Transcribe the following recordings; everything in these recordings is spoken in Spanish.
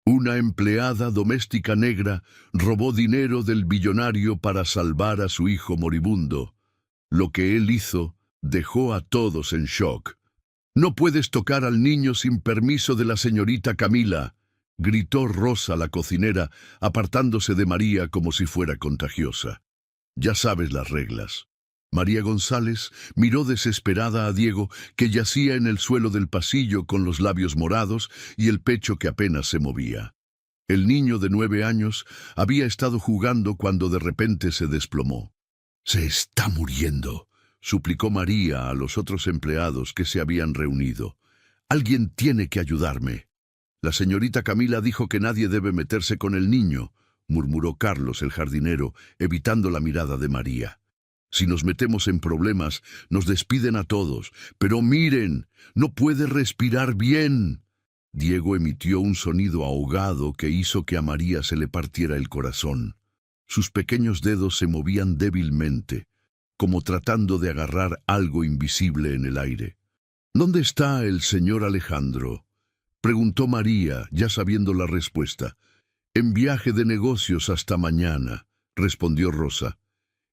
Una empleada doméstica negra robó dinero del billonario para salvar a su hijo moribundo. Lo que él hizo dejó a todos en shock. «No puedes tocar al niño sin permiso de la señorita Camila», gritó Rosa, la cocinera, apartándose de María como si fuera contagiosa. «Ya sabes las reglas». María González miró desesperada a Diego, que yacía en el suelo del pasillo con los labios morados y el pecho que apenas se movía. El niño de 9 años había estado jugando cuando de repente se desplomó. «Se está muriendo», suplicó María a los otros empleados que se habían reunido. «Alguien tiene que ayudarme». «La señorita Camila dijo que nadie debe meterse con el niño», murmuró Carlos, el jardinero, evitando la mirada de María. «Si nos metemos en problemas, nos despiden a todos. Pero miren, no puede respirar bien». Diego emitió un sonido ahogado que hizo que a María se le partiera el corazón. Sus pequeños dedos se movían débilmente, como tratando de agarrar algo invisible en el aire. «¿Dónde está el señor Alejandro?», preguntó María, ya sabiendo la respuesta. «En viaje de negocios hasta mañana», respondió Rosa.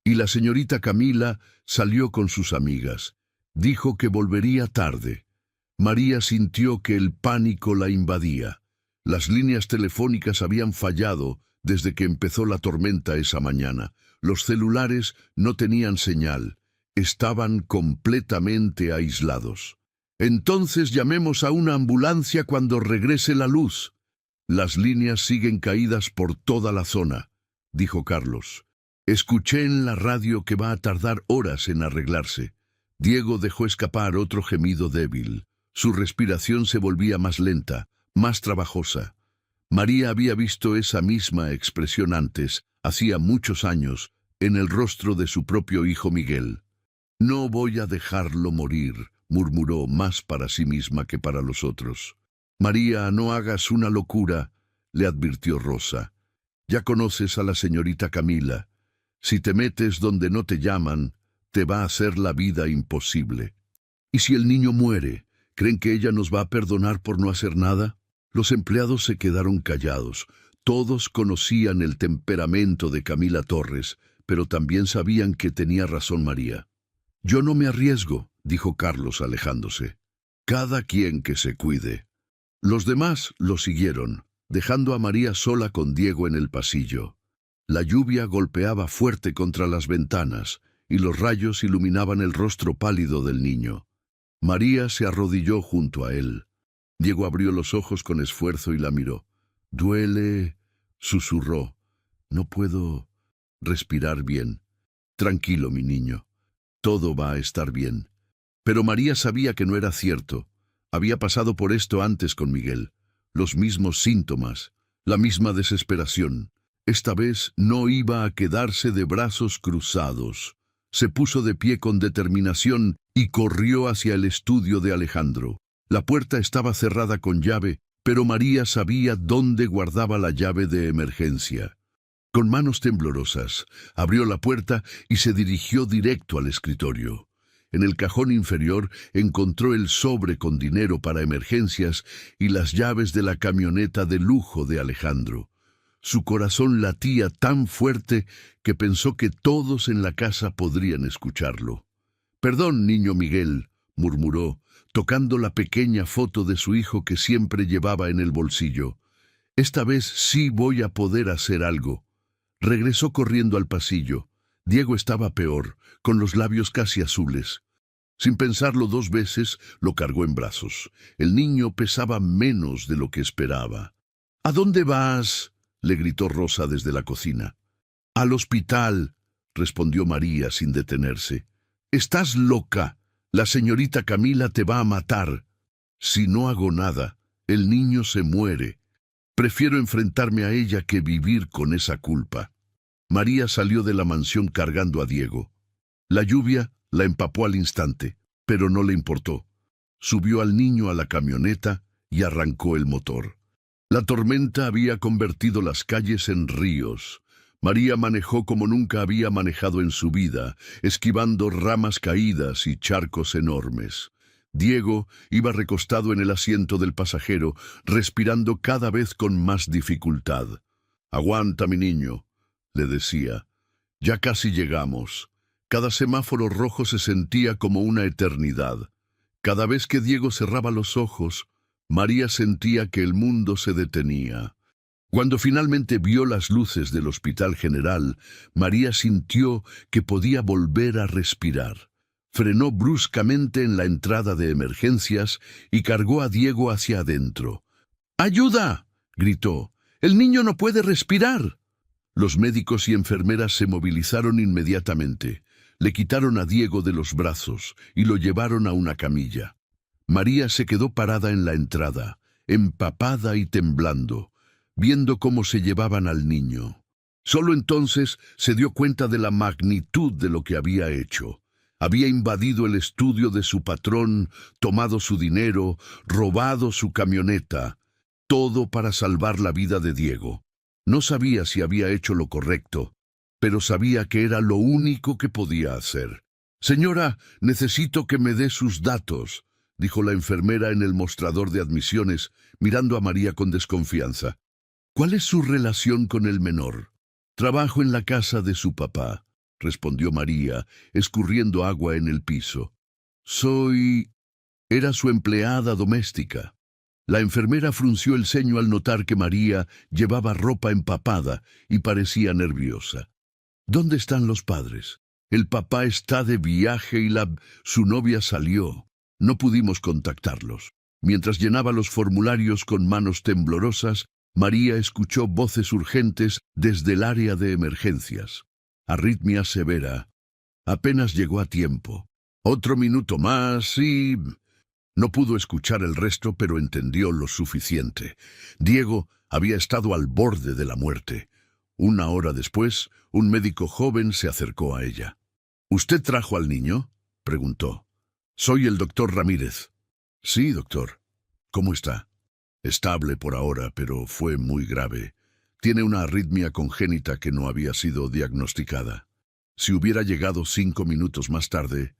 «Y la señorita Camila salió con sus amigas. Dijo que volvería tarde». María sintió que el pánico la invadía. Las líneas telefónicas habían fallado desde que empezó la tormenta esa mañana. Los celulares no tenían señal. Estaban completamente aislados. «Entonces llamemos a una ambulancia cuando regrese la luz». «Las líneas siguen caídas por toda la zona», dijo Carlos. «Escuché en la radio que va a tardar horas en arreglarse». Diego dejó escapar otro gemido débil. Su respiración se volvía más lenta, más trabajosa. María había visto esa misma expresión antes, hacía muchos años, en el rostro de su propio hijo Miguel. «No voy a dejarlo morir», murmuró, más para sí misma que para los otros. «María, no hagas una locura», le advirtió Rosa. «Ya conoces a la señorita Camila. Si te metes donde no te llaman, te va a hacer la vida imposible. ¿Y si el niño muere? ¿Creen que ella nos va a perdonar por no hacer nada?». Los empleados se quedaron callados. Todos conocían el temperamento de Camila Torres, pero también sabían que tenía razón María. «Yo no me arriesgo», dijo Carlos, alejándose. «Cada quien que se cuide». Los demás lo siguieron, dejando a María sola con Diego en el pasillo. La lluvia golpeaba fuerte contra las ventanas y los rayos iluminaban el rostro pálido del niño. María se arrodilló junto a él. Diego abrió los ojos con esfuerzo y la miró. «Duele», susurró. «No puedo respirar bien». «Tranquilo, mi niño. Todo va a estar bien». Pero María sabía que no era cierto. Había pasado por esto antes con Miguel. Los mismos síntomas, la misma desesperación. Esta vez no iba a quedarse de brazos cruzados. Se puso de pie con determinación y corrió hacia el estudio de Alejandro. La puerta estaba cerrada con llave, pero María sabía dónde guardaba la llave de emergencia. Con manos temblorosas, abrió la puerta y se dirigió directo al escritorio. En el cajón inferior encontró el sobre con dinero para emergencias y las llaves de la camioneta de lujo de Alejandro. Su corazón latía tan fuerte que pensó que todos en la casa podrían escucharlo. «Perdón, niño Miguel», murmuró, tocando la pequeña foto de su hijo que siempre llevaba en el bolsillo. «Esta vez sí voy a poder hacer algo». Regresó corriendo al pasillo. Diego estaba peor, con los labios casi azules. Sin pensarlo 2 veces, lo cargó en brazos. El niño pesaba menos de lo que esperaba. «¿A dónde vas?», le gritó Rosa desde la cocina. «Al hospital», respondió María sin detenerse. «Estás loca. La señorita Camila te va a matar. Si no hago nada, el niño se muere. Prefiero enfrentarme a ella que vivir con esa culpa». María salió de la mansión cargando a Diego. La lluvia la empapó al instante, pero no le importó. Subió al niño a la camioneta y arrancó el motor. La tormenta había convertido las calles en ríos. María manejó como nunca había manejado en su vida, esquivando ramas caídas y charcos enormes. Diego iba recostado en el asiento del pasajero, respirando cada vez con más dificultad. «Aguanta, mi niño», le decía. «Ya casi llegamos». Cada semáforo rojo se sentía como una eternidad. Cada vez que Diego cerraba los ojos, María sentía que el mundo se detenía. Cuando finalmente vio las luces del Hospital General, María sintió que podía volver a respirar. Frenó bruscamente en la entrada de emergencias y cargó a Diego hacia adentro. «¡Ayuda!», gritó. «¡El niño no puede respirar!». Los médicos y enfermeras se movilizaron inmediatamente. Le quitaron a Diego de los brazos y lo llevaron a una camilla. María se quedó parada en la entrada, empapada y temblando, viendo cómo se llevaban al niño. Solo entonces se dio cuenta de la magnitud de lo que había hecho. Había invadido el estudio de su patrón, tomado su dinero, robado su camioneta, todo para salvar la vida de Diego. No sabía si había hecho lo correcto, pero sabía que era lo único que podía hacer. «Señora, necesito que me dé sus datos», dijo la enfermera en el mostrador de admisiones, mirando a María con desconfianza. «¿Cuál es su relación con el menor?» «Trabajo en la casa de su papá», respondió María, escurriendo agua en el piso. Era su empleada doméstica. La enfermera frunció el ceño al notar que María llevaba ropa empapada y parecía nerviosa. «¿Dónde están los padres?» «El papá está de viaje y su novia salió. No pudimos contactarlos». Mientras llenaba los formularios con manos temblorosas, María escuchó voces urgentes desde el área de emergencias. «Arritmia severa. Apenas llegó a tiempo. Otro minuto más y...». No pudo escuchar el resto, pero entendió lo suficiente. Diego había estado al borde de la muerte. Una hora después, un médico joven se acercó a ella. «¿Usted trajo al niño?», preguntó. «Soy el doctor Ramírez». «Sí, doctor». «¿Cómo está?» «Estable por ahora, pero fue muy grave. Tiene una arritmia congénita que no había sido diagnosticada. Si hubiera llegado 5 minutos más tarde...».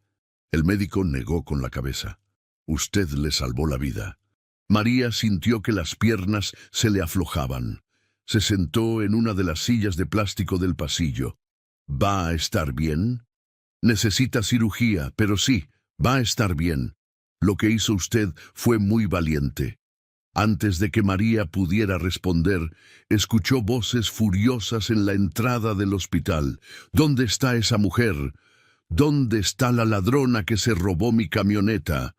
El médico negó con la cabeza. «Usted le salvó la vida». María sintió que las piernas se le aflojaban. Se sentó en una de las sillas de plástico del pasillo. «¿Va a estar bien?» «Necesita cirugía, pero sí, va a estar bien. Lo que hizo usted fue muy valiente». Antes de que María pudiera responder, escuchó voces furiosas en la entrada del hospital. «¿Dónde está esa mujer? ¿Dónde está la ladrona que se robó mi camioneta?».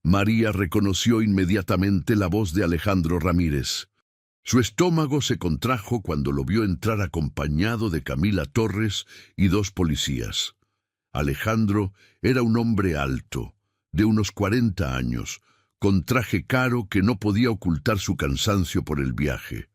María reconoció inmediatamente la voz de Alejandro Ramírez. Su estómago se contrajo cuando lo vio entrar acompañado de Camila Torres y 2 policías. Alejandro era un hombre alto, de unos 40 años, con traje caro que no podía ocultar su cansancio por el viaje.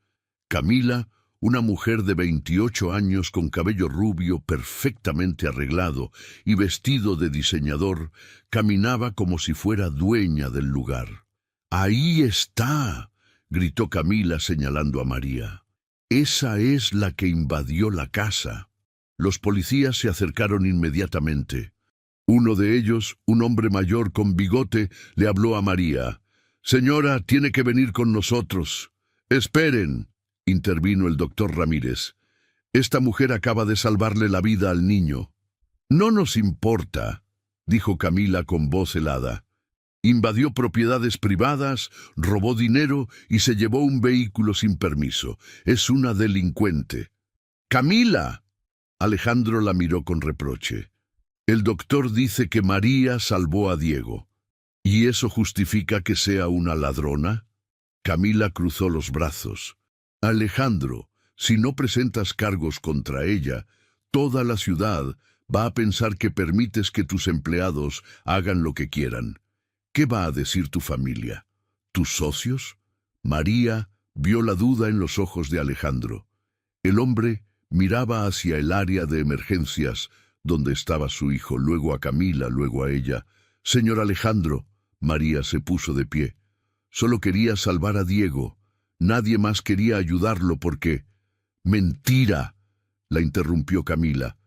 Camila, una mujer de 28 años con cabello rubio perfectamente arreglado y vestido de diseñador, caminaba como si fuera dueña del lugar. «¡Ahí está!», gritó Camila señalando a María. «Esa es la que invadió la casa». Los policías se acercaron inmediatamente. Uno de ellos, un hombre mayor con bigote, le habló a María. «Señora, tiene que venir con nosotros». «Esperen», intervino el doctor Ramírez. «Esta mujer acaba de salvarle la vida al niño». «No nos importa», dijo Camila con voz helada. «Invadió propiedades privadas, robó dinero y se llevó un vehículo sin permiso. Es una delincuente». «¡Camila!». Alejandro la miró con reproche. «El doctor dice que María salvó a Diego. ¿Y eso justifica que sea una ladrona?». Camila cruzó los brazos. «Alejandro, si no presentas cargos contra ella, toda la ciudad va a pensar que permites que tus empleados hagan lo que quieran. ¿Qué va a decir tu familia? ¿Tus socios?». María vio la duda en los ojos de Alejandro. El hombre miraba hacia el área de emergencias donde estaba su hijo, luego a Camila, luego a ella. «Señor Alejandro», María se puso de pie. «Solo quería salvar a Diego. Nadie más quería ayudarlo porque...». «Mentira», la interrumpió Camila.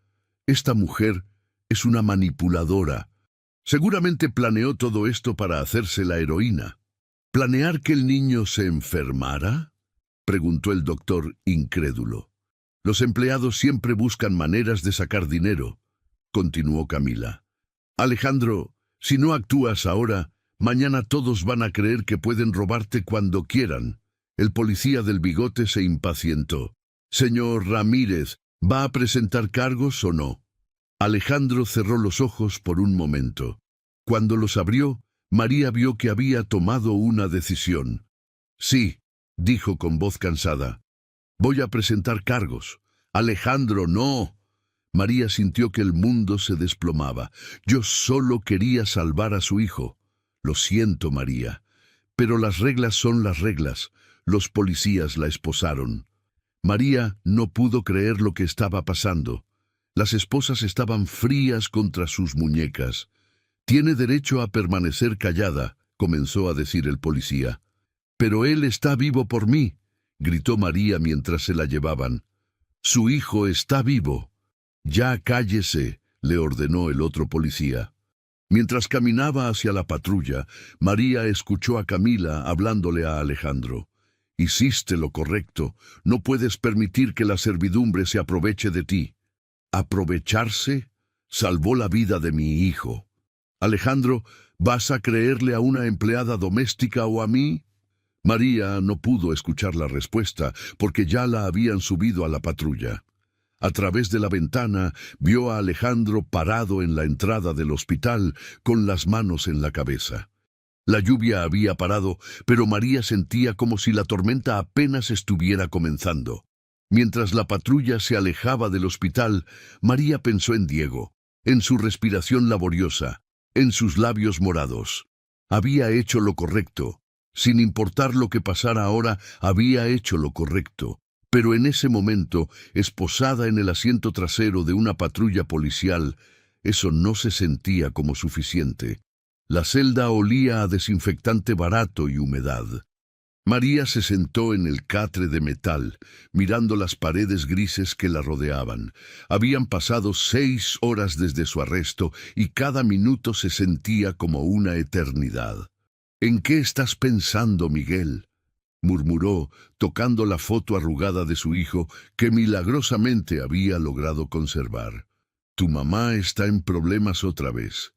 «Esta mujer es una manipuladora. Seguramente planeó todo esto para hacerse la heroína. ¿Planear que el niño se enfermara?, preguntó el doctor, incrédulo. Los empleados siempre buscan maneras de sacar dinero, continuó Camila. Alejandro, si no actúas ahora, mañana todos van a creer que pueden robarte cuando quieran. El policía del bigote se impacientó. Señor Ramírez, ¿va a presentar cargos o no? Alejandro cerró los ojos por un momento. Cuando los abrió, María vio que había tomado una decisión. Sí, dijo con voz cansada. Voy a presentar cargos. Alejandro, no. María sintió que el mundo se desplomaba. Yo solo quería salvar a su hijo. Lo siento, María. Pero las reglas son las reglas. Los policías la esposaron. María no pudo creer lo que estaba pasando. Las esposas estaban frías contra sus muñecas. Tiene derecho a permanecer callada, comenzó a decir el policía. Pero él está vivo por mí, gritó María mientras se la llevaban. Su hijo está vivo. Ya cállese, le ordenó el otro policía. Mientras caminaba hacia la patrulla, María escuchó a Camila hablándole a Alejandro. Hiciste lo correcto. No puedes permitir que la servidumbre se aproveche de ti. ¿Aprovecharse? Salvó la vida de mi hijo. Alejandro, ¿vas a creerle a una empleada doméstica o a mí? María no pudo escuchar la respuesta porque ya la habían subido a la patrulla. A través de la ventana vio a Alejandro parado en la entrada del hospital con las manos en la cabeza. La lluvia había parado, pero María sentía como si la tormenta apenas estuviera comenzando. Mientras la patrulla se alejaba del hospital, María pensó en Diego, en su respiración laboriosa, en sus labios morados. Había hecho lo correcto. Sin importar lo que pasara ahora, había hecho lo correcto. Pero en ese momento, esposada en el asiento trasero de una patrulla policial, eso no se sentía como suficiente. La celda olía a desinfectante barato y humedad. María se sentó en el catre de metal, mirando las paredes grises que la rodeaban. Habían pasado 6 horas desde su arresto y cada minuto se sentía como una eternidad. ¿En qué estás pensando, Miguel?, murmuró, tocando la foto arrugada de su hijo que milagrosamente había logrado conservar. Tu mamá está en problemas otra vez.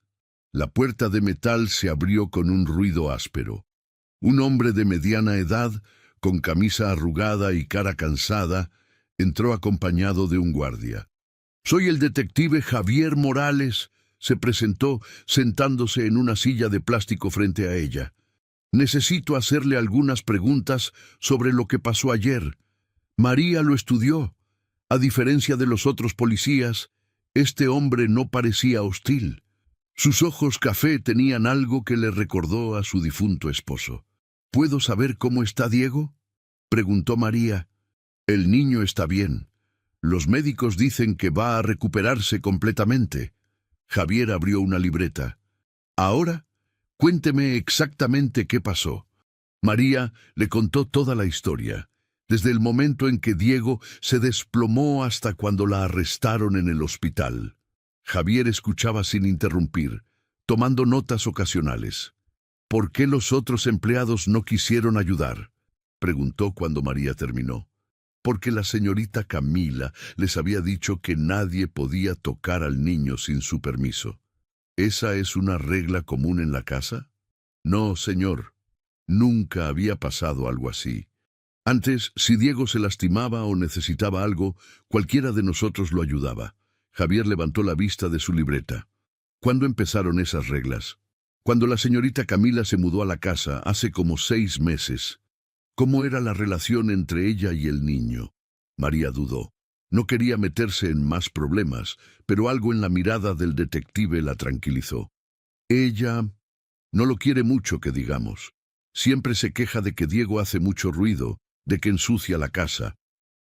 La puerta de metal se abrió con un ruido áspero. Un hombre de mediana edad, con camisa arrugada y cara cansada, entró acompañado de un guardia. «Soy el detective Javier Morales», se presentó, sentándose en una silla de plástico frente a ella. «Necesito hacerle algunas preguntas sobre lo que pasó ayer. María lo estudió. A diferencia de los otros policías, este hombre no parecía hostil. Sus ojos café tenían algo que le recordó a su difunto esposo. ¿Puedo saber cómo está Diego?», preguntó María. «El niño está bien. Los médicos dicen que va a recuperarse completamente». Javier abrió una libreta. «Ahora, cuénteme exactamente qué pasó». María le contó toda la historia, desde el momento en que Diego se desplomó hasta cuando la arrestaron en el hospital. Javier escuchaba sin interrumpir, tomando notas ocasionales. «¿Por qué los otros empleados no quisieron ayudar?», preguntó cuando María terminó. «Porque la señorita Camila les había dicho que nadie podía tocar al niño sin su permiso». «¿Esa es una regla común en la casa?». «No, señor. Nunca había pasado algo así. Antes, si Diego se lastimaba o necesitaba algo, cualquiera de nosotros lo ayudaba». Javier levantó la vista de su libreta. «¿Cuándo empezaron esas reglas?». «Cuando la señorita Camila se mudó a la casa, hace como 6 meses». «¿Cómo era la relación entre ella y el niño?». María dudó. No quería meterse en más problemas, pero algo en la mirada del detective la tranquilizó. «Ella no lo quiere mucho, que digamos. Siempre se queja de que Diego hace mucho ruido, de que ensucia la casa.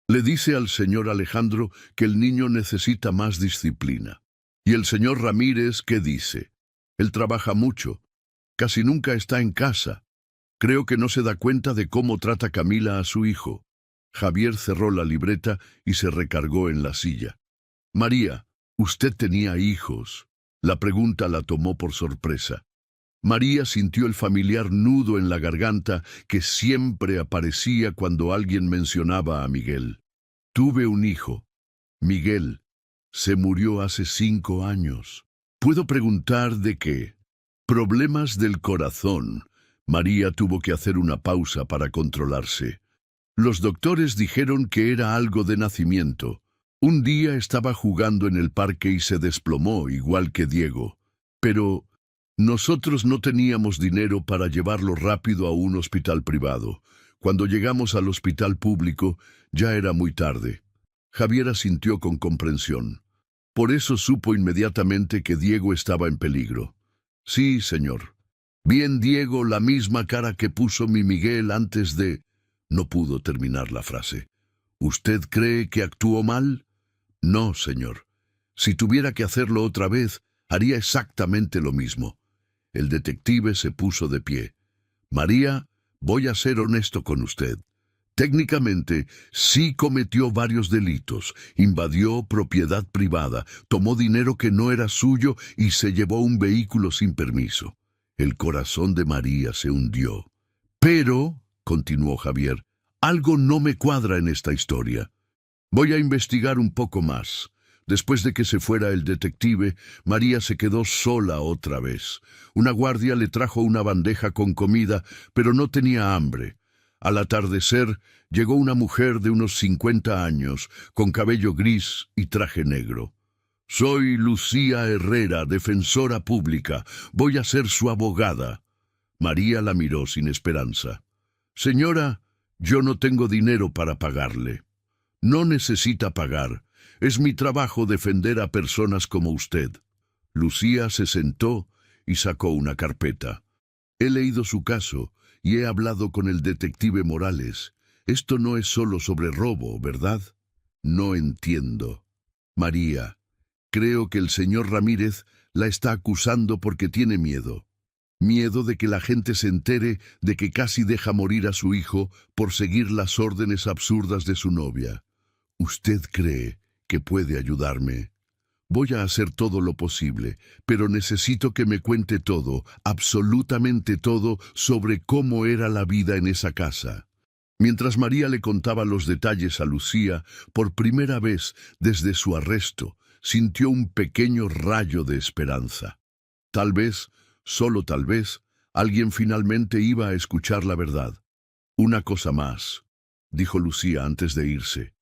Le dice al señor Alejandro que el niño necesita más disciplina. ¿Y el señor Ramírez qué dice? Él trabaja mucho. Casi nunca está en casa. Creo que no se da cuenta de cómo trata Camila a su hijo». Javier cerró la libreta y se recargó en la silla. «María, usted tenía hijos. La pregunta la tomó por sorpresa. María sintió el familiar nudo en la garganta que siempre aparecía cuando alguien mencionaba a Miguel. Tuve un hijo. Miguel. Se murió hace 5 años. ¿Puedo preguntar de qué? Problemas del corazón. María tuvo que hacer una pausa para controlarse. Los doctores dijeron que era algo de nacimiento. Un día estaba jugando en el parque y se desplomó, igual que Diego. Pero nosotros no teníamos dinero para llevarlo rápido a un hospital privado. Cuando llegamos al hospital público, ya era muy tarde. Javier asintió con comprensión. Por eso supo inmediatamente que Diego estaba en peligro. Sí, señor. Vi en Diego la misma cara que puso mi Miguel antes de... No pudo terminar la frase. ¿Usted cree que actuó mal? No, señor. Si tuviera que hacerlo otra vez, haría exactamente lo mismo. El detective se puso de pie. María, voy a ser honesto con usted. Técnicamente, sí cometió varios delitos. Invadió propiedad privada, tomó dinero que no era suyo y se llevó un vehículo sin permiso. El corazón de María se hundió. Pero, continuó Javier, algo no me cuadra en esta historia. Voy a investigar un poco más. Después de que se fuera el detective, María se quedó sola otra vez. Una guardia le trajo una bandeja con comida, pero no tenía hambre. Al atardecer, llegó una mujer de unos 50 años, con cabello gris y traje negro. Soy Lucía Herrera, defensora pública. Voy a ser su abogada. María la miró sin esperanza. Señora, yo no tengo dinero para pagarle. No necesita pagar. Es mi trabajo defender a personas como usted. Lucía se sentó y sacó una carpeta. He leído su caso y he hablado con el detective Morales. Esto no es solo sobre robo, ¿verdad? No entiendo. María, creo que el señor Ramírez la está acusando porque tiene miedo. Miedo de que la gente se entere de que casi deja morir a su hijo por seguir las órdenes absurdas de su novia. ¿Usted cree que puede ayudarme? Voy a hacer todo lo posible, pero necesito que me cuente todo, absolutamente todo, sobre cómo era la vida en esa casa. Mientras María le contaba los detalles a Lucía, por primera vez desde su arresto, sintió un pequeño rayo de esperanza. Tal vez, solo tal vez, alguien finalmente iba a escuchar la verdad. Una cosa más, dijo Lucía antes de irse.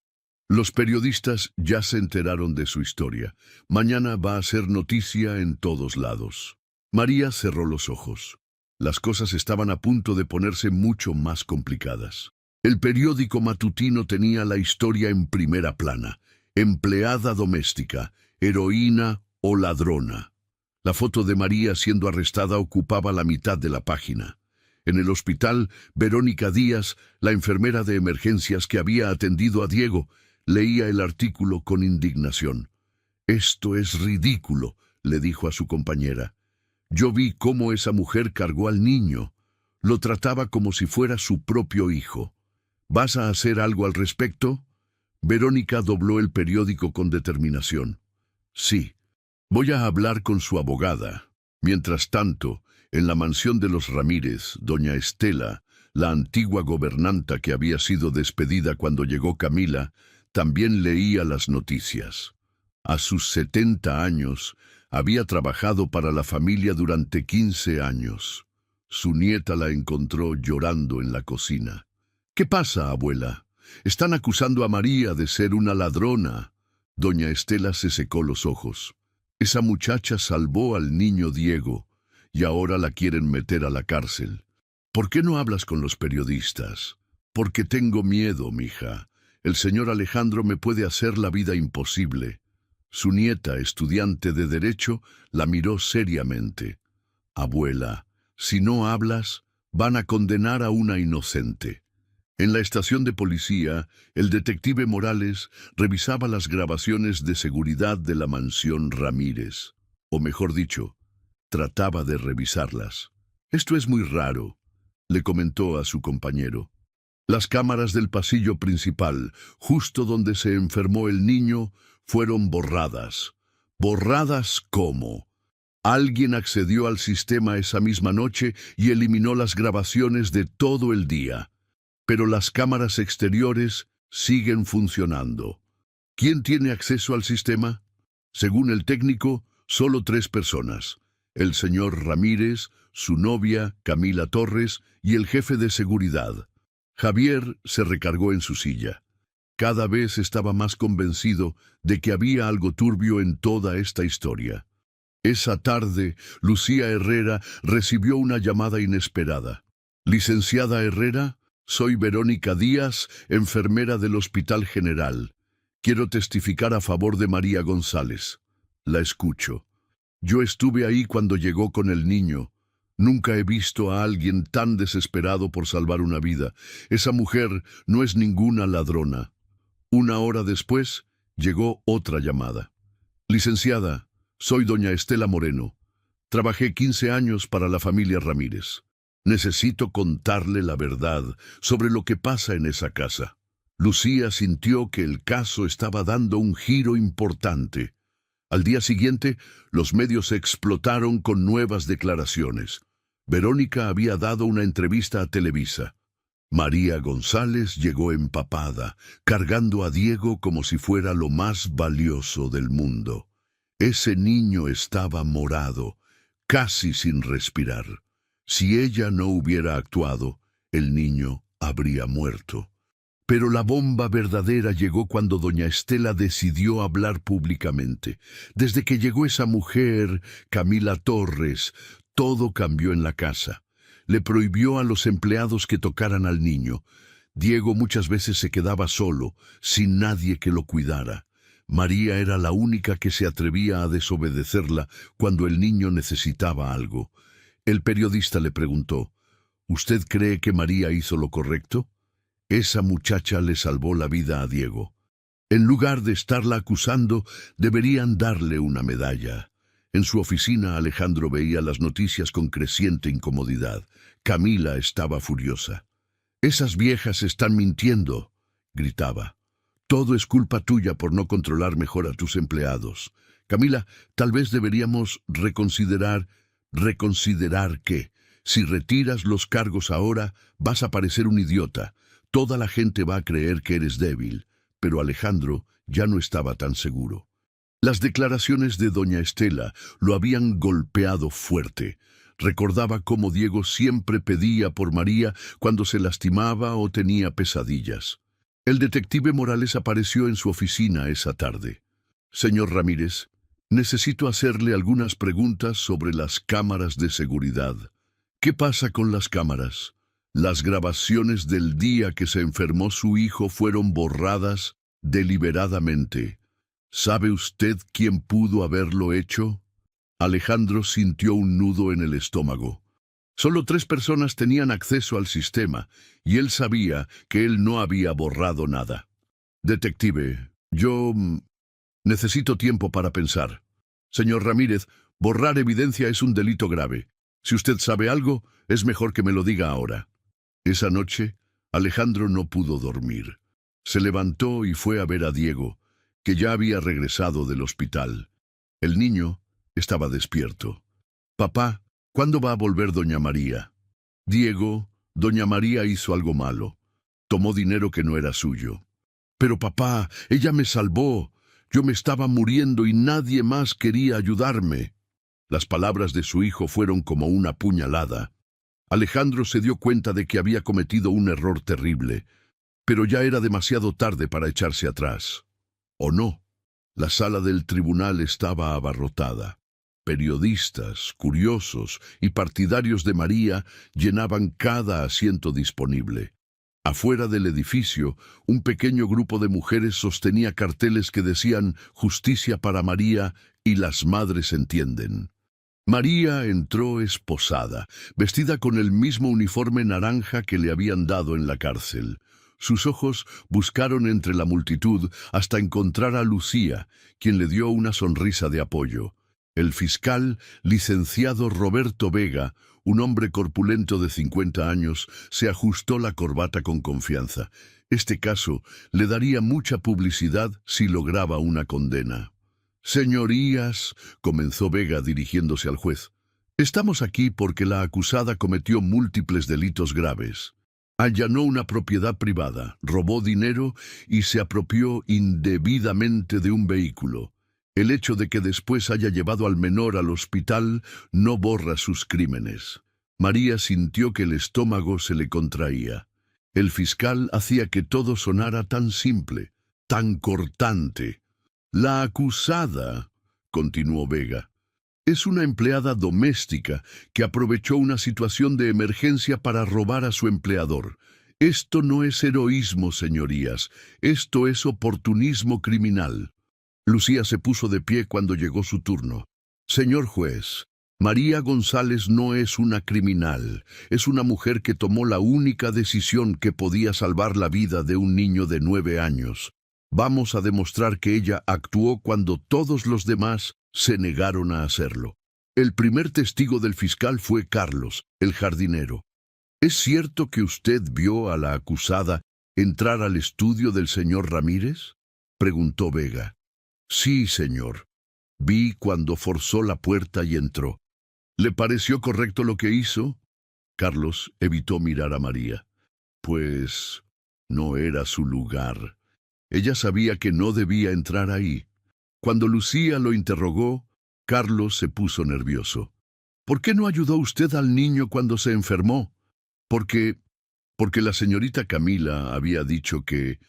Los periodistas ya se enteraron de su historia. Mañana va a ser noticia en todos lados. María cerró los ojos. Las cosas estaban a punto de ponerse mucho más complicadas. El periódico matutino tenía la historia en primera plana. Empleada doméstica, heroína o ladrona. La foto de María siendo arrestada ocupaba la mitad de la página. En el hospital, Verónica Díaz, la enfermera de emergencias que había atendido a Diego, leía el artículo con indignación. «Esto es ridículo», le dijo a su compañera. «Yo vi cómo esa mujer cargó al niño. Lo trataba como si fuera su propio hijo. ¿Vas a hacer algo al respecto?» Verónica dobló el periódico con determinación. «Sí, voy a hablar con su abogada». Mientras tanto, en la mansión de los Ramírez, doña Estela, la antigua gobernanta que había sido despedida cuando llegó Camila, también leía las noticias. A sus 70 años, había trabajado para la familia durante 15 años. Su nieta la encontró llorando en la cocina. «¿Qué pasa, abuela? Están acusando a María de ser una ladrona». Doña Estela se secó los ojos. «Esa muchacha salvó al niño Diego, y ahora la quieren meter a la cárcel. ¿Por qué no hablas con los periodistas?» «Porque tengo miedo, mija. El señor Alejandro me puede hacer la vida imposible». Su nieta, estudiante de Derecho, la miró seriamente. «Abuela, si no hablas, van a condenar a una inocente». En la estación de policía, el detective Morales revisaba las grabaciones de seguridad de la mansión Ramírez. O mejor dicho, trataba de revisarlas. «Esto es muy raro», le comentó a su compañero. Las cámaras del pasillo principal, justo donde se enfermó el niño, fueron borradas. ¿Borradas cómo? Alguien accedió al sistema esa misma noche y eliminó las grabaciones de todo el día. Pero las cámaras exteriores siguen funcionando. ¿Quién tiene acceso al sistema? Según el técnico, solo 3 personas: el señor Ramírez, su novia, Camila Torres, y el jefe de seguridad. Javier se recargó en su silla. Cada vez estaba más convencido de que había algo turbio en toda esta historia. Esa tarde, Lucía Herrera recibió una llamada inesperada. Licenciada Herrera, soy Verónica Díaz, enfermera del Hospital General. Quiero testificar a favor de María González. La escucho. Yo estuve ahí cuando llegó con el niño. Nunca he visto a alguien tan desesperado por salvar una vida. Esa mujer no es ninguna ladrona. 1 hora después, llegó otra llamada. Licenciada, soy doña Estela Moreno. Trabajé 15 años para la familia Ramírez. Necesito contarle la verdad sobre lo que pasa en esa casa. Lucía sintió que el caso estaba dando un giro importante. Al día siguiente, los medios explotaron con nuevas declaraciones. Verónica había dado una entrevista a Televisa. María González llegó empapada, cargando a Diego como si fuera lo más valioso del mundo. Ese niño estaba morado, casi sin respirar. Si ella no hubiera actuado, el niño habría muerto. Pero la bomba verdadera llegó cuando doña Estela decidió hablar públicamente. Desde que llegó esa mujer, Camila Torres, todo cambió en la casa. Le prohibió a los empleados que tocaran al niño. Diego muchas veces se quedaba solo, sin nadie que lo cuidara. María era la única que se atrevía a desobedecerla cuando el niño necesitaba algo. El periodista le preguntó, ¿usted cree que María hizo lo correcto? Esa muchacha le salvó la vida a Diego. En lugar de estarla acusando, deberían darle una medalla. En su oficina, Alejandro veía las noticias con creciente incomodidad. Camila estaba furiosa. «Esas viejas están mintiendo», gritaba. «Todo es culpa tuya por no controlar mejor a tus empleados. Camila, tal vez deberíamos reconsiderar que, si retiras los cargos ahora, vas a parecer un idiota. Toda la gente va a creer que eres débil». Pero Alejandro ya no estaba tan seguro. Las declaraciones de doña Estela lo habían golpeado fuerte. Recordaba cómo Diego siempre pedía por María cuando se lastimaba o tenía pesadillas. El detective Morales apareció en su oficina esa tarde. «Señor Ramírez, necesito hacerle algunas preguntas sobre las cámaras de seguridad». «¿Qué pasa con las cámaras? Las grabaciones del día que se enfermó su hijo fueron borradas deliberadamente. ¿Sabe usted quién pudo haberlo hecho?» Alejandro sintió un nudo en el estómago. Solo 3 personas tenían acceso al sistema, y él sabía que él no había borrado nada. «Detective, yo necesito tiempo para pensar. Señor Ramírez, borrar evidencia es un delito grave. Si usted sabe algo, es mejor que me lo diga ahora». Esa noche, Alejandro no pudo dormir. Se levantó y fue a ver a Diego, que ya había regresado del hospital. El niño estaba despierto. «Papá, ¿cuándo va a volver doña María?» «Diego, doña María hizo algo malo. Tomó dinero que no era suyo». «Pero papá, ella me salvó. Yo me estaba muriendo y nadie más quería ayudarme». Las palabras de su hijo fueron como una puñalada. Alejandro se dio cuenta de que había cometido un error terrible, pero ya era demasiado tarde para echarse atrás. ¿O no? La sala del tribunal estaba abarrotada. Periodistas, curiosos y partidarios de María llenaban cada asiento disponible. Afuera del edificio, un pequeño grupo de mujeres sostenía carteles que decían «Justicia para María» y «Las madres entienden». María entró esposada, vestida con el mismo uniforme naranja que le habían dado en la cárcel. Sus ojos buscaron entre la multitud hasta encontrar a Lucía, quien le dio una sonrisa de apoyo. El fiscal, licenciado Roberto Vega, un hombre corpulento de 50 años, se ajustó la corbata con confianza. Este caso le daría mucha publicidad si lograba una condena. Señorías, comenzó Vega dirigiéndose al juez, estamos aquí porque la acusada cometió múltiples delitos graves. Allanó una propiedad privada, robó dinero y se apropió indebidamente de un vehículo. El hecho de que después haya llevado al menor al hospital no borra sus crímenes. María sintió que el estómago se le contraía. El fiscal hacía que todo sonara tan simple, tan cortante. La acusada, continuó Vega, es una empleada doméstica que aprovechó una situación de emergencia para robar a su empleador. Esto no es heroísmo, señorías, esto es oportunismo criminal. Lucía se puso de pie cuando llegó su turno. Señor juez, María González no es una criminal, es una mujer que tomó la única decisión que podía salvar la vida de un niño de 9 años. Vamos a demostrar que ella actuó cuando todos los demás se negaron a hacerlo. El primer testigo del fiscal fue Carlos, el jardinero. ¿Es cierto que usted vio a la acusada entrar al estudio del señor Ramírez?, preguntó Vega. Sí, señor. Vi cuando forzó la puerta y entró. ¿Le pareció correcto lo que hizo? Carlos evitó mirar a María. Pues no era su lugar. Ella sabía que no debía entrar ahí. Cuando Lucía lo interrogó, Carlos se puso nervioso. ¿Por qué no ayudó usted al niño cuando se enfermó? Porque la señorita Camila había dicho que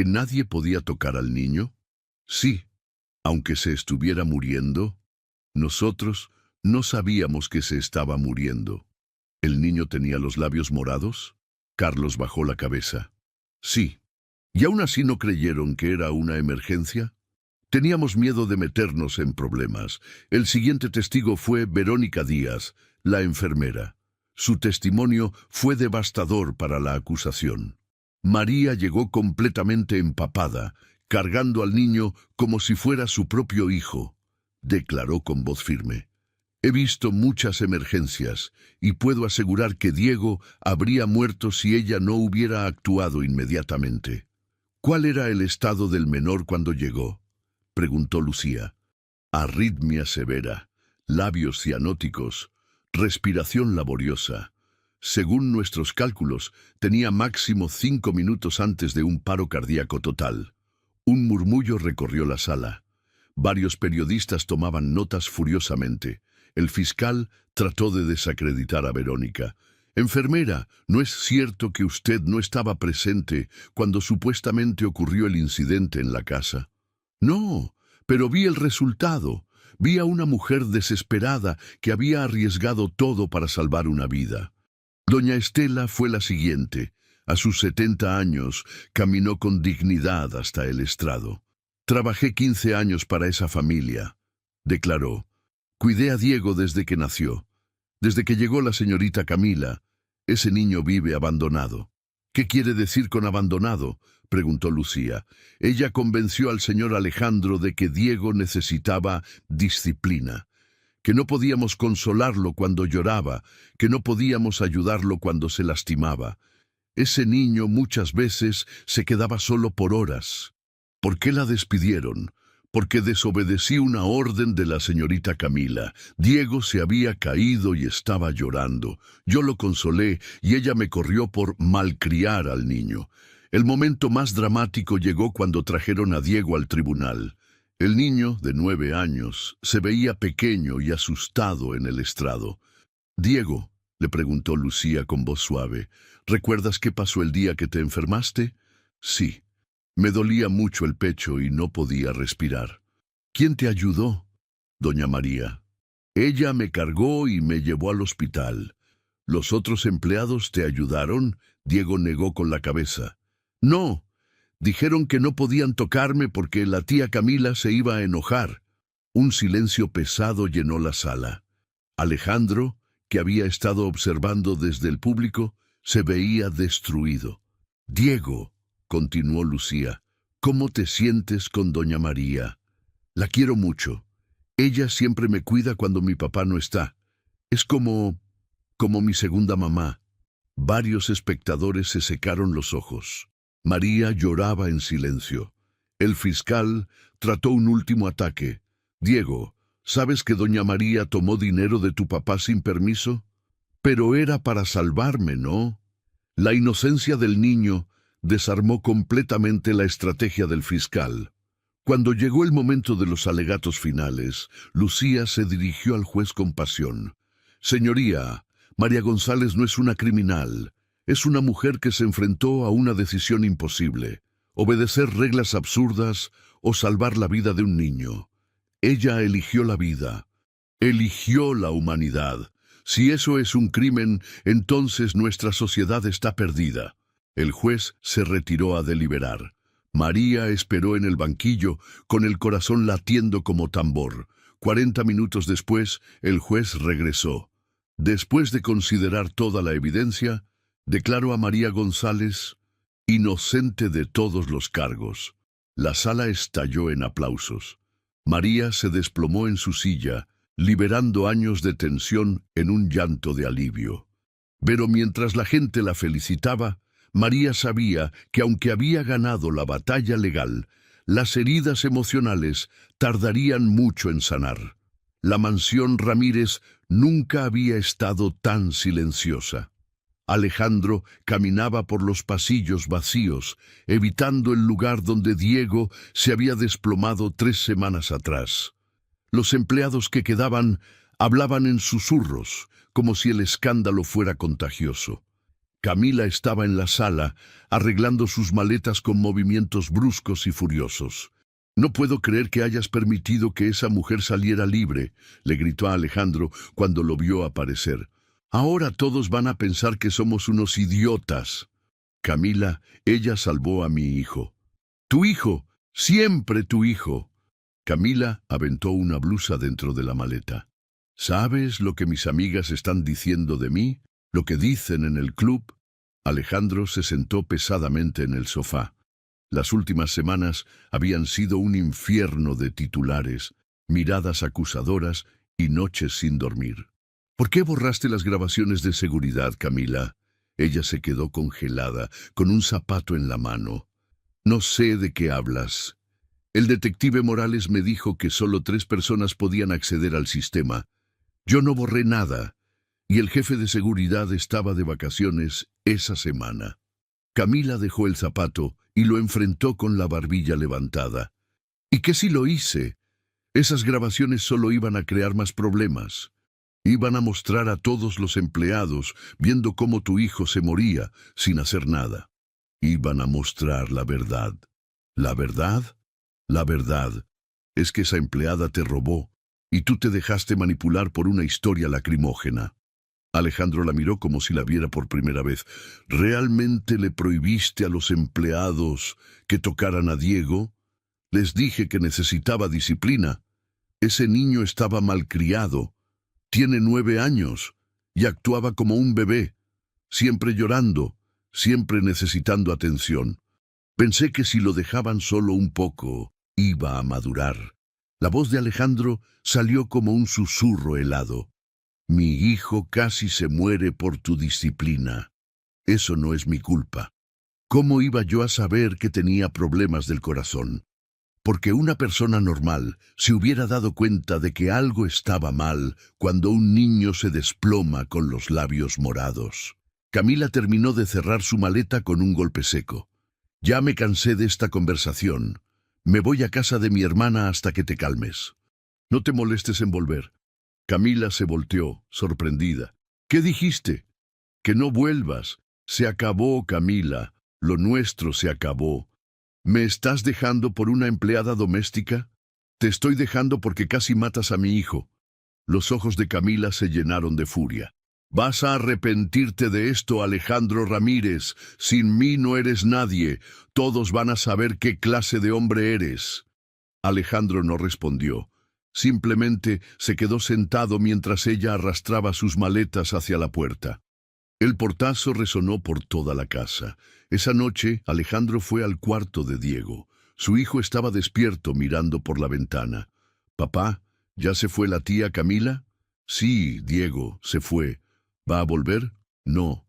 nadie podía tocar al niño. Sí, aunque se estuviera muriendo. Nosotros no sabíamos que se estaba muriendo. ¿El niño tenía los labios morados? Carlos bajó la cabeza. Sí. ¿Y aún así no creyeron que era una emergencia? Teníamos miedo de meternos en problemas. El siguiente testigo fue Verónica Díaz, la enfermera. Su testimonio fue devastador para la acusación. María llegó completamente empapada, cargando al niño como si fuera su propio hijo. Declaró con voz firme. He visto muchas emergencias y puedo asegurar que Diego habría muerto si ella no hubiera actuado inmediatamente. ¿Cuál era el estado del menor cuando llegó?, preguntó Lucía. Arritmia severa, labios cianóticos, respiración laboriosa. Según nuestros cálculos, tenía máximo 5 minutos antes de un paro cardíaco total. Un murmullo recorrió la sala. Varios periodistas tomaban notas furiosamente. El fiscal trató de desacreditar a Verónica. Enfermera, ¿no es cierto que usted no estaba presente cuando supuestamente ocurrió el incidente en la casa? No, pero vi el resultado. Vi a una mujer desesperada que había arriesgado todo para salvar una vida. Doña Estela fue la siguiente. A sus 70 años, caminó con dignidad hasta el estrado. Trabajé 15 años para esa familia, declaró. Cuidé a Diego desde que nació. Desde que llegó la señorita Camila, ese niño vive abandonado. ¿Qué quiere decir con abandonado?, preguntó Lucía. Ella convenció al señor Alejandro de que Diego necesitaba disciplina, que no podíamos consolarlo cuando lloraba, que no podíamos ayudarlo cuando se lastimaba. Ese niño muchas veces se quedaba solo por horas. ¿Por qué la despidieron? Porque desobedecí una orden de la señorita Camila. Diego se había caído y estaba llorando. Yo lo consolé y ella me corrió por malcriar al niño. El momento más dramático llegó cuando trajeron a Diego al tribunal. El niño, de 9 años, se veía pequeño y asustado en el estrado. «Diego», le preguntó Lucía con voz suave, «¿recuerdas qué pasó el día que te enfermaste?» «Sí. Me dolía mucho el pecho y no podía respirar». «¿Quién te ayudó?» «Doña María. Ella me cargó y me llevó al hospital». «¿Los otros empleados te ayudaron?» Diego negó con la cabeza. «No. Dijeron que no podían tocarme porque la tía Camila se iba a enojar». Un silencio pesado llenó la sala. Alejandro, que había estado observando desde el público, se veía destruido. «Diego», continuó Lucía, «¿cómo te sientes con doña María?» «La quiero mucho. Ella siempre me cuida cuando mi papá no está. Es como mi segunda mamá». Varios espectadores se secaron los ojos. María lloraba en silencio. El fiscal trató un último ataque. Diego, ¿sabes que doña María tomó dinero de tu papá sin permiso? Pero era para salvarme, ¿no? La inocencia del niño desarmó completamente la estrategia del fiscal. Cuando llegó el momento de los alegatos finales, Lucía se dirigió al juez con pasión. Señoría, María González no es una criminal. Es una mujer que se enfrentó a una decisión imposible: obedecer reglas absurdas o salvar la vida de un niño. Ella eligió la vida, eligió la humanidad. Si eso es un crimen, entonces nuestra sociedad está perdida. El juez se retiró a deliberar. María esperó en el banquillo, con el corazón latiendo como tambor. 40 minutos después, el juez regresó. Después de considerar toda la evidencia, declaró a María González inocente de todos los cargos. La sala estalló en aplausos. María se desplomó en su silla, liberando años de tensión en un llanto de alivio. Pero mientras la gente la felicitaba, María sabía que aunque había ganado la batalla legal, las heridas emocionales tardarían mucho en sanar. La mansión Ramírez nunca había estado tan silenciosa. Alejandro caminaba por los pasillos vacíos, evitando el lugar donde Diego se había desplomado 3 semanas atrás. Los empleados que quedaban hablaban en susurros, como si el escándalo fuera contagioso. Camila estaba en la sala, arreglando sus maletas con movimientos bruscos y furiosos. «No puedo creer que hayas permitido que esa mujer saliera libre», le gritó a Alejandro cuando lo vio aparecer. «Ahora todos van a pensar que somos unos idiotas». «Camila, ella salvó a mi hijo». «Tu hijo, siempre tu hijo». Camila aventó una blusa dentro de la maleta. «¿Sabes lo que mis amigas están diciendo de mí? ¿Lo que dicen en el club?» Alejandro se sentó pesadamente en el sofá. Las últimas semanas habían sido un infierno de titulares, miradas acusadoras y noches sin dormir. «¿Por qué borraste las grabaciones de seguridad, Camila?» Ella se quedó congelada, con un zapato en la mano. «No sé de qué hablas. El detective Morales me dijo que solo 3 personas podían acceder al sistema. Yo no borré nada, y el jefe de seguridad estaba de vacaciones esa semana». Camila dejó el zapato y lo enfrentó con la barbilla levantada. «¿Y qué si lo hice? Esas grabaciones solo iban a crear más problemas. Iban a mostrar a todos los empleados viendo cómo tu hijo se moría sin hacer nada. Iban a mostrar la verdad. ¿La verdad? La verdad es que esa empleada te robó y tú te dejaste manipular por una historia lacrimógena». Alejandro la miró como si la viera por primera vez. «¿Realmente le prohibiste a los empleados que tocaran a Diego? Les dije que necesitaba disciplina. Ese niño estaba malcriado. Tiene 9 años y actuaba como un bebé, siempre llorando, siempre necesitando atención. Pensé que si lo dejaban solo un poco, iba a madurar». La voz de Alejandro salió como un susurro helado. «Mi hijo casi se muere por tu disciplina. Eso no es mi culpa. ¿Cómo iba yo a saber que tenía problemas del corazón? Porque una persona normal se hubiera dado cuenta de que algo estaba mal cuando un niño se desploma con los labios morados». Camila terminó de cerrar su maleta con un golpe seco. «Ya me cansé de esta conversación. Me voy a casa de mi hermana hasta que te calmes. No te molestes en volver». Camila se volteó, sorprendida. «¿Qué dijiste?» «Que no vuelvas. Se acabó, Camila. Lo nuestro se acabó. ¿Me estás dejando por una empleada doméstica? Te estoy dejando porque casi matas a mi hijo». Los ojos de Camila se llenaron de furia. «Vas a arrepentirte de esto, Alejandro Ramírez. Sin mí no eres nadie. Todos van a saber qué clase de hombre eres». Alejandro no respondió. Simplemente se quedó sentado mientras ella arrastraba sus maletas hacia la puerta. El portazo resonó por toda la casa. Esa noche, Alejandro fue al cuarto de Diego. Su hijo estaba despierto mirando por la ventana. «Papá, ¿ya se fue la tía Camila?» «Sí, Diego, se fue». «¿Va a volver?» «No».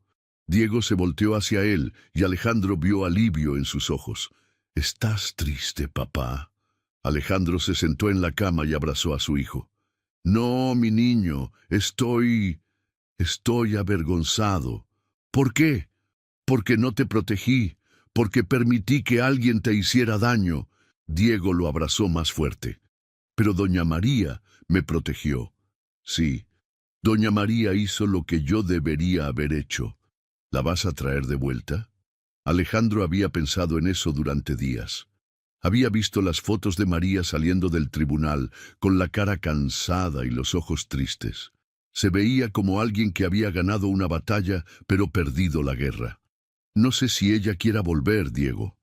Diego se volteó hacia él y Alejandro vio alivio en sus ojos. «¿Estás triste, papá?» Alejandro se sentó en la cama y abrazó a su hijo. No, mi niño, estoy avergonzado. ¿Por qué? Porque no te protegí, porque permití que alguien te hiciera daño. Diego lo abrazó más fuerte. Pero doña María me protegió. Sí, doña María hizo lo que yo debería haber hecho. ¿La vas a traer de vuelta? Alejandro había pensado en eso durante días. Había visto las fotos de María saliendo del tribunal, con la cara cansada y los ojos tristes. Se veía como alguien que había ganado una batalla, pero perdido la guerra. No sé si ella quiera volver, Diego.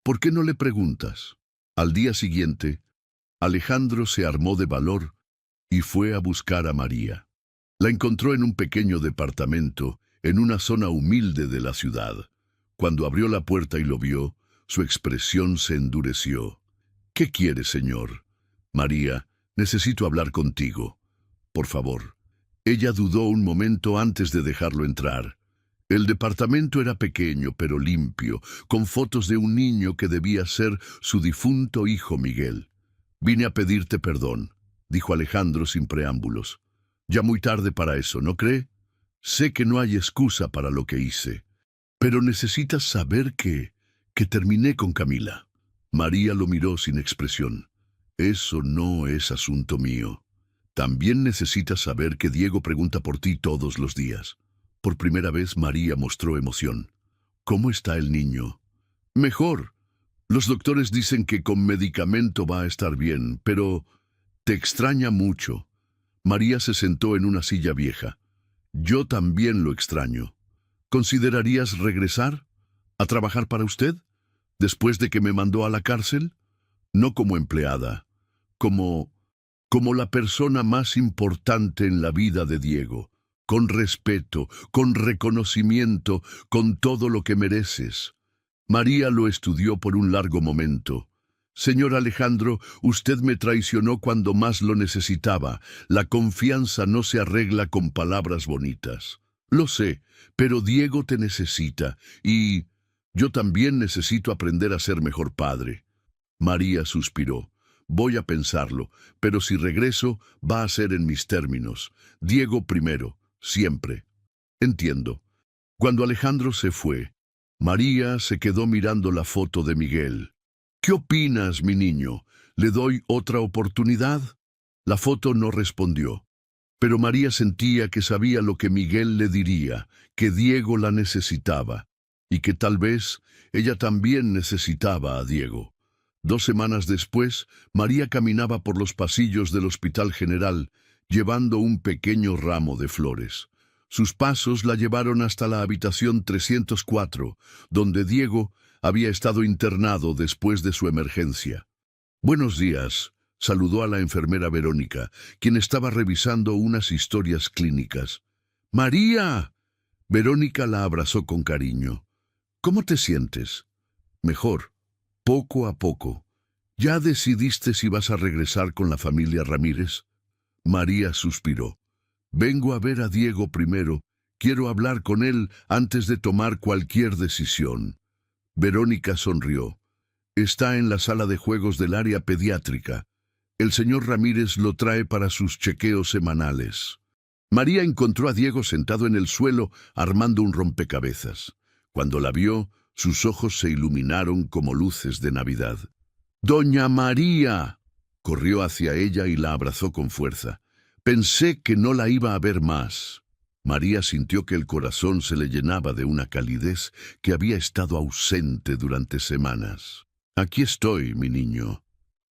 ¿Por qué no le preguntas? Al día siguiente, Alejandro se armó de valor y fue a buscar a María. La encontró en un pequeño departamento, en una zona humilde de la ciudad. Cuando abrió la puerta y lo vio, su expresión se endureció. ¿Qué quiere, señor? María, necesito hablar contigo. Por favor. Ella dudó un momento antes de dejarlo entrar. El departamento era pequeño pero limpio, con fotos de un niño que debía ser su difunto hijo Miguel. Vine a pedirte perdón, dijo Alejandro sin preámbulos. Ya muy tarde para eso, ¿no cree? Sé que no hay excusa para lo que hice, pero necesitas saber que terminé con Camila. María lo miró sin expresión. Eso no es asunto mío. También necesitas saber que Diego pregunta por ti todos los días. Por primera vez María mostró emoción. ¿Cómo está el niño? Mejor. Los doctores dicen que con medicamento va a estar bien, pero te extraña mucho. María se sentó en una silla vieja. Yo también lo extraño. ¿Considerarías regresar? ¿A trabajar para usted? ¿Después de que me mandó a la cárcel? No como empleada, como la persona más importante en la vida de Diego, con respeto, con reconocimiento, con todo lo que mereces. María lo estudió por un largo momento. Señor Alejandro, usted me traicionó cuando más lo necesitaba. La confianza no se arregla con palabras bonitas. Lo sé, pero Diego te necesita, y yo también necesito aprender a ser mejor padre. María suspiró. Voy a pensarlo, pero si regreso, va a ser en mis términos. Diego primero, siempre. Entiendo. Cuando Alejandro se fue, María se quedó mirando la foto de Miguel. ¿Qué opinas, mi niño? ¿Le doy otra oportunidad? La foto no respondió, pero María sentía que sabía lo que Miguel le diría, que Diego la necesitaba, y que tal vez ella también necesitaba a Diego. 2 semanas después, María caminaba por los pasillos del Hospital General, llevando un pequeño ramo de flores. Sus pasos la llevaron hasta la habitación 304, donde Diego había estado internado después de su emergencia. «Buenos días», saludó a la enfermera Verónica, quien estaba revisando unas historias clínicas. «¡María!». Verónica la abrazó con cariño. «¿Cómo te sientes?» «Mejor, poco a poco. ¿Ya decidiste si vas a regresar con la familia Ramírez?». María suspiró. «Vengo a ver a Diego primero. Quiero hablar con él antes de tomar cualquier decisión». Verónica sonrió. «Está en la sala de juegos del área pediátrica. El señor Ramírez lo trae para sus chequeos semanales». María encontró a Diego sentado en el suelo armando un rompecabezas. Cuando la vio, sus ojos se iluminaron como luces de Navidad. «¡Doña María!». Corrió hacia ella y la abrazó con fuerza. «Pensé que no la iba a ver más». María sintió que el corazón se le llenaba de una calidez que había estado ausente durante semanas. «Aquí estoy, mi niño».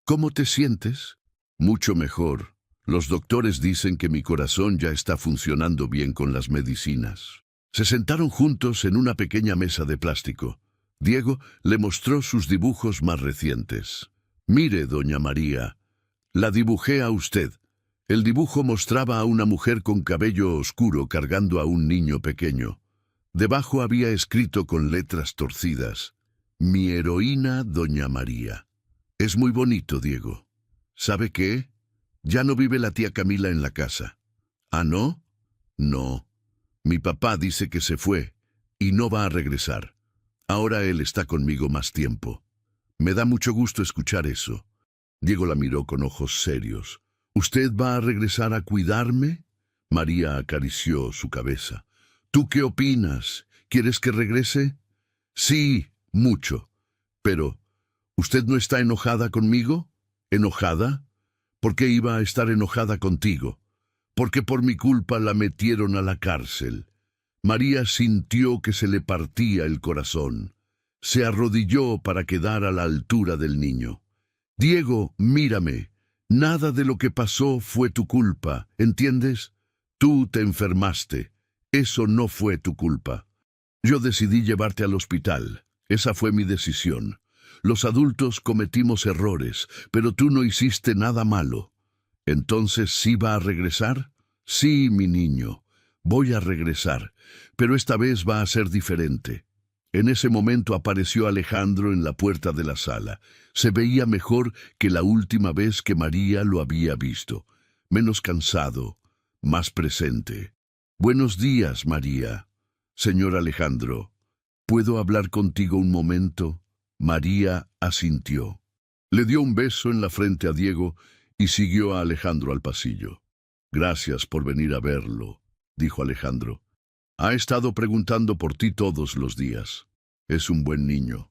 «¿Cómo te sientes?». «Mucho mejor. Los doctores dicen que mi corazón ya está funcionando bien con las medicinas». Se sentaron juntos en una pequeña mesa de plástico. Diego le mostró sus dibujos más recientes. «Mire, doña María, la dibujé a usted». El dibujo mostraba a una mujer con cabello oscuro cargando a un niño pequeño. Debajo había escrito con letras torcidas: «Mi heroína, doña María». Es muy bonito, Diego. ¿Sabe qué? Ya no vive la tía Camila en la casa. ¿Ah, no? No. Mi papá dice que se fue y no va a regresar. Ahora él está conmigo más tiempo. Me da mucho gusto escuchar eso. Diego la miró con ojos serios. ¿Usted va a regresar a cuidarme? María acarició su cabeza. ¿Tú qué opinas? ¿Quieres que regrese? Sí, mucho. Pero, ¿usted no está enojada conmigo? ¿Enojada? ¿Por qué iba a estar enojada contigo? Porque por mi culpa la metieron a la cárcel. María sintió que se le partía el corazón. Se arrodilló para quedar a la altura del niño. Diego, mírame. Nada de lo que pasó fue tu culpa, ¿entiendes? Tú te enfermaste. Eso no fue tu culpa. Yo decidí llevarte al hospital. Esa fue mi decisión. Los adultos cometimos errores, pero tú no hiciste nada malo. ¿Entonces sí va a regresar? Sí, mi niño. Voy a regresar, pero esta vez va a ser diferente. En ese momento apareció Alejandro en la puerta de la sala. Se veía mejor que la última vez que María lo había visto. Menos cansado, más presente. Buenos días, María. Señor Alejandro, ¿puedo hablar contigo un momento? María asintió. Le dio un beso en la frente a Diego y siguió a Alejandro al pasillo. Gracias por venir a verlo, dijo Alejandro. Ha estado preguntando por ti todos los días. Es un buen niño.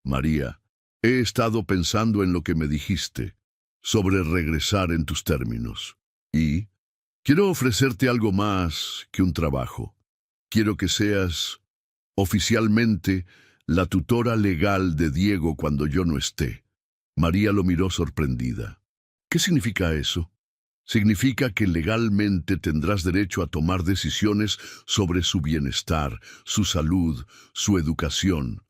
María, he estado pensando en lo que me dijiste, sobre regresar en tus términos. Y quiero ofrecerte algo más que un trabajo. Quiero que seas, oficialmente, la tutora legal de Diego cuando yo no esté. María lo miró sorprendida. ¿Qué significa eso? Significa que legalmente tendrás derecho a tomar decisiones sobre su bienestar, su salud, su educación.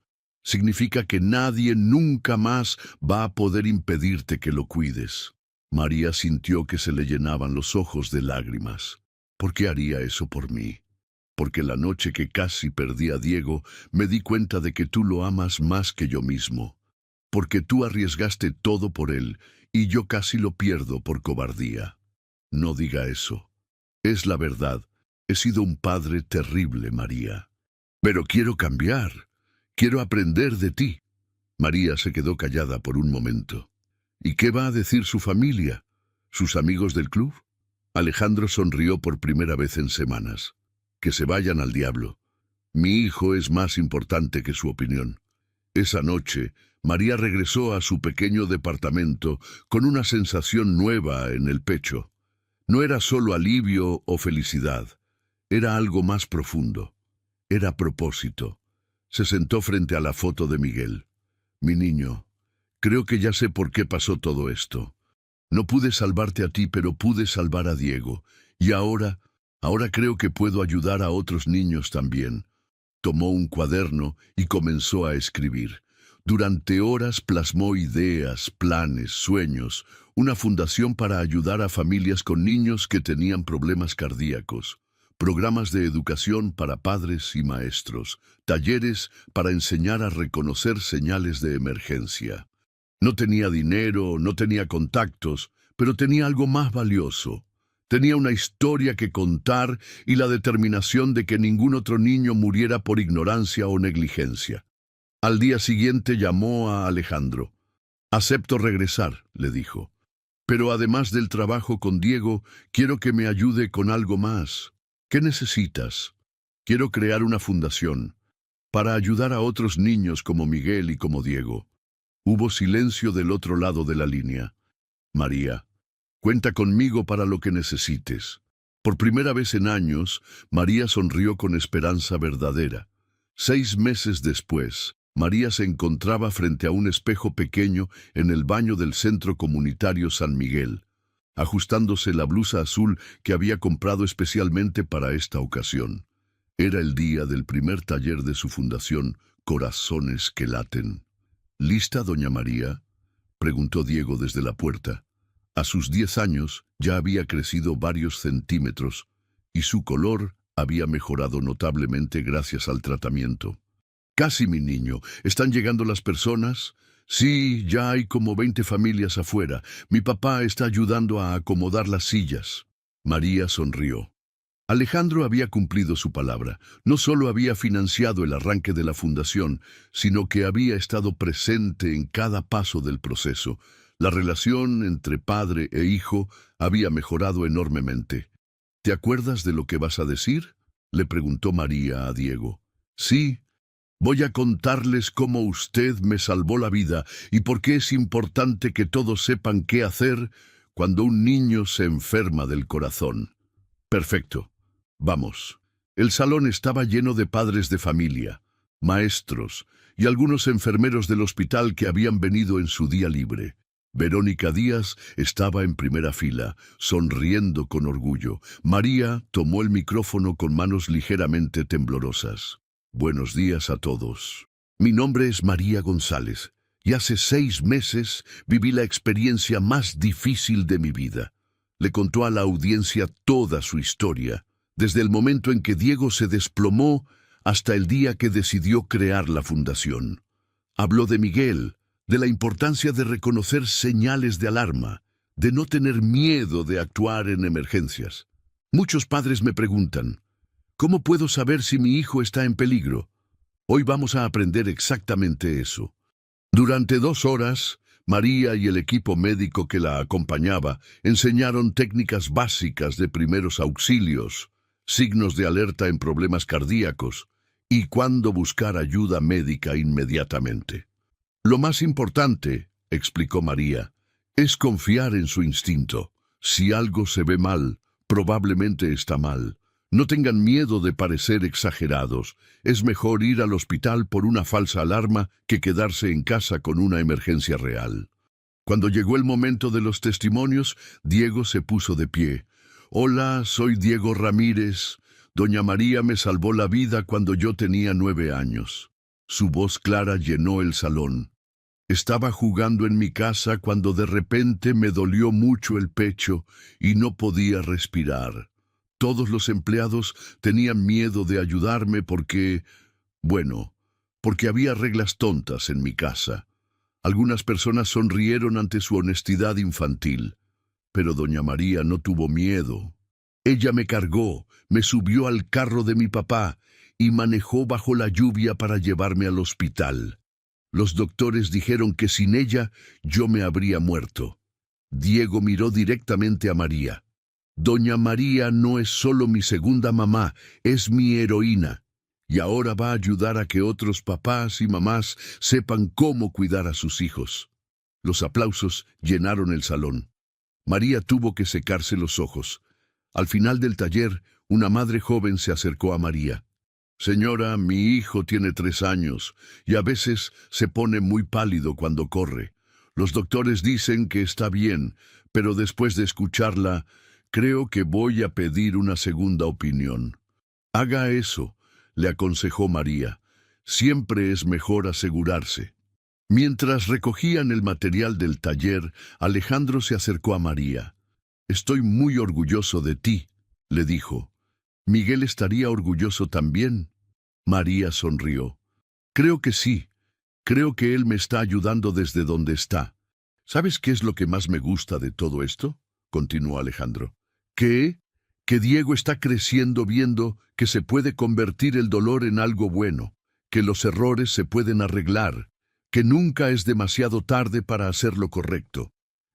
Significa que nadie nunca más va a poder impedirte que lo cuides. María sintió que se le llenaban los ojos de lágrimas. ¿Por qué haría eso por mí? Porque la noche que casi perdí a Diego, me di cuenta de que tú lo amas más que yo mismo. Porque tú arriesgaste todo por él, y yo casi lo pierdo por cobardía. No diga eso. Es la verdad. He sido un padre terrible, María. Pero quiero cambiar. Quiero aprender de ti. María se quedó callada por un momento. ¿Y qué va a decir su familia? ¿Sus amigos del club? Alejandro sonrió por primera vez en semanas. Que se vayan al diablo. Mi hijo es más importante que su opinión. Esa noche, María regresó a su pequeño departamento con una sensación nueva en el pecho. No era solo alivio o felicidad, era algo más profundo. Era propósito. Se sentó frente a la foto de Miguel. Mi niño, creo que ya sé por qué pasó todo esto. No pude salvarte a ti, pero pude salvar a Diego. Y ahora creo que puedo ayudar a otros niños también. Tomó un cuaderno y comenzó a escribir. Durante horas plasmó ideas, planes, sueños, una fundación para ayudar a familias con niños que tenían problemas cardíacos, programas de educación para padres y maestros, talleres para enseñar a reconocer señales de emergencia. No tenía dinero, no tenía contactos, pero tenía algo más valioso. Tenía una historia que contar y la determinación de que ningún otro niño muriera por ignorancia o negligencia. Al día siguiente llamó a Alejandro. «Acepto regresar», le dijo. «Pero además del trabajo con Diego, quiero que me ayude con algo más. ¿Qué necesitas?» «Quiero crear una fundación para ayudar a otros niños como Miguel y como Diego». Hubo silencio del otro lado de la línea. «María, cuenta conmigo para lo que necesites». Por primera vez en años, María sonrió con esperanza verdadera. 6 meses después, María se encontraba frente a un espejo pequeño en el baño del Centro Comunitario San Miguel, ajustándose la blusa azul que había comprado especialmente para esta ocasión. Era el día del primer taller de su fundación, Corazones que Laten. «¿Lista, doña María?», preguntó Diego desde la puerta. A sus 10 años ya había crecido varios centímetros y su color había mejorado notablemente gracias al tratamiento. «Casi, mi niño. ¿Están llegando las personas?» «Sí, ya hay como 20 familias afuera. Mi papá está ayudando a acomodar las sillas». María sonrió. Alejandro había cumplido su palabra. No solo había financiado el arranque de la fundación, sino que había estado presente en cada paso del proceso. La relación entre padre e hijo había mejorado enormemente. ¿Te acuerdas de lo que vas a decir?, le preguntó María a Diego. Sí, voy a contarles cómo usted me salvó la vida y por qué es importante que todos sepan qué hacer cuando un niño se enferma del corazón. Perfecto. Vamos. El salón estaba lleno de padres de familia, maestros y algunos enfermeros del hospital que habían venido en su día libre. Verónica Díaz estaba en primera fila, sonriendo con orgullo. María tomó el micrófono con manos ligeramente temblorosas. Buenos días a todos. Mi nombre es María González y hace 6 meses viví la experiencia más difícil de mi vida. Le contó a la audiencia toda su historia, desde el momento en que Diego se desplomó hasta el día que decidió crear la fundación. Habló de Miguel, de la importancia de reconocer señales de alarma, de no tener miedo de actuar en emergencias. Muchos padres me preguntan, ¿cómo puedo saber si mi hijo está en peligro? Hoy vamos a aprender exactamente eso. Durante 2 horas, María y el equipo médico que la acompañaba enseñaron técnicas básicas de primeros auxilios, signos de alerta en problemas cardíacos y cuándo buscar ayuda médica inmediatamente. Lo más importante, explicó María, es confiar en su instinto. Si algo se ve mal, probablemente está mal. No tengan miedo de parecer exagerados. Es mejor ir al hospital por una falsa alarma que quedarse en casa con una emergencia real. Cuando llegó el momento de los testimonios, Diego se puso de pie. Hola, soy Diego Ramírez. Doña María me salvó la vida cuando yo tenía 9 años. Su voz clara llenó el salón. Estaba jugando en mi casa cuando de repente me dolió mucho el pecho y no podía respirar. Todos los empleados tenían miedo de ayudarme porque había reglas tontas en mi casa. Algunas personas sonrieron ante su honestidad infantil, pero doña María no tuvo miedo. Ella me cargó, me subió al carro de mi papá y manejó bajo la lluvia para llevarme al hospital. Los doctores dijeron que sin ella yo me habría muerto. Diego miró directamente a María. Doña María no es solo mi segunda mamá, es mi heroína. Y ahora va a ayudar a que otros papás y mamás sepan cómo cuidar a sus hijos. Los aplausos llenaron el salón. María tuvo que secarse los ojos. Al final del taller, una madre joven se acercó a María. Señora, mi hijo tiene 3 años y a veces se pone muy pálido cuando corre. Los doctores dicen que está bien, pero después de escucharla, creo que voy a pedir una segunda opinión. Haga eso, le aconsejó María. Siempre es mejor asegurarse. Mientras recogían el material del taller, Alejandro se acercó a María. Estoy muy orgulloso de ti, le dijo. ¿Miguel estaría orgulloso también? María sonrió. Creo que sí. Creo que él me está ayudando desde donde está. ¿Sabes qué es lo que más me gusta de todo esto?, continuó Alejandro. ¿Qué? Que Diego está creciendo viendo que se puede convertir el dolor en algo bueno, que los errores se pueden arreglar, que nunca es demasiado tarde para hacer lo correcto.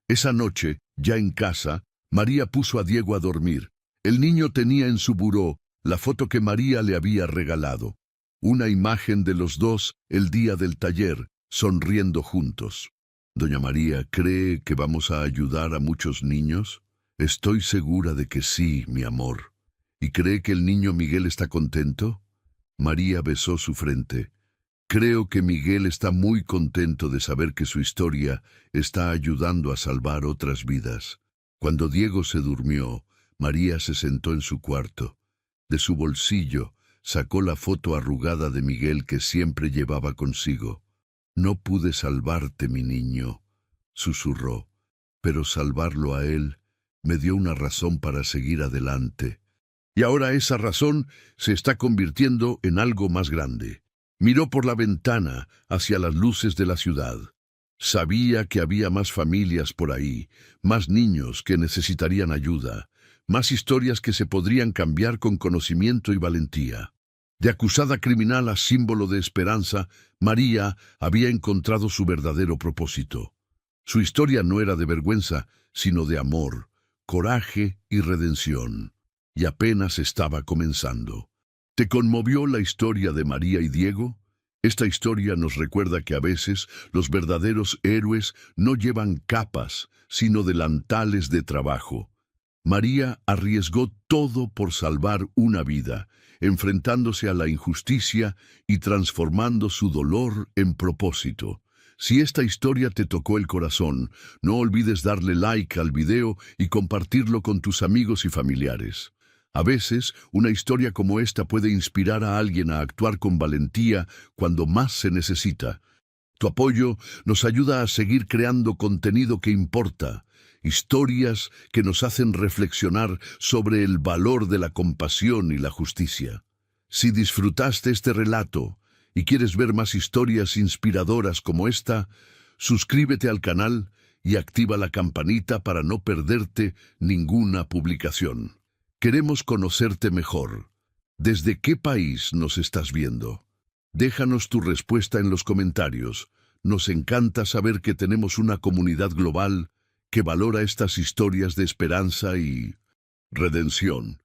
Esa noche, ya en casa, María puso a Diego a dormir. El niño tenía en su buró la foto que María le había regalado. Una imagen de los dos el día del taller, sonriendo juntos. ¿Doña María cree que vamos a ayudar a muchos niños? Estoy segura de que sí, mi amor. ¿Y cree que el niño Miguel está contento? María besó su frente. Creo que Miguel está muy contento de saber que su historia está ayudando a salvar otras vidas. Cuando Diego se durmió, María se sentó en su cuarto. De su bolsillo sacó la foto arrugada de Miguel que siempre llevaba consigo. No pude salvarte, mi niño, susurró, pero salvarlo a él me dio una razón para seguir adelante. Y ahora esa razón se está convirtiendo en algo más grande. Miró por la ventana hacia las luces de la ciudad. Sabía que había más familias por ahí, más niños que necesitarían ayuda, más historias que se podrían cambiar con conocimiento y valentía. De acusada criminal a símbolo de esperanza, María había encontrado su verdadero propósito. Su historia no era de vergüenza, sino de amor, coraje y redención. Y apenas estaba comenzando. ¿Te conmovió la historia de María y Diego? Esta historia nos recuerda que a veces los verdaderos héroes no llevan capas, sino delantales de trabajo. María arriesgó todo por salvar una vida, enfrentándose a la injusticia y transformando su dolor en propósito. Si esta historia te tocó el corazón, no olvides darle like al video y compartirlo con tus amigos y familiares. A veces, una historia como esta puede inspirar a alguien a actuar con valentía cuando más se necesita. Tu apoyo nos ayuda a seguir creando contenido que importa, historias que nos hacen reflexionar sobre el valor de la compasión y la justicia. Si disfrutaste este relato y quieres ver más historias inspiradoras como esta, suscríbete al canal y activa la campanita para no perderte ninguna publicación. Queremos conocerte mejor. ¿Desde qué país nos estás viendo? Déjanos tu respuesta en los comentarios. Nos encanta saber que tenemos una comunidad global que valora estas historias de esperanza y redención.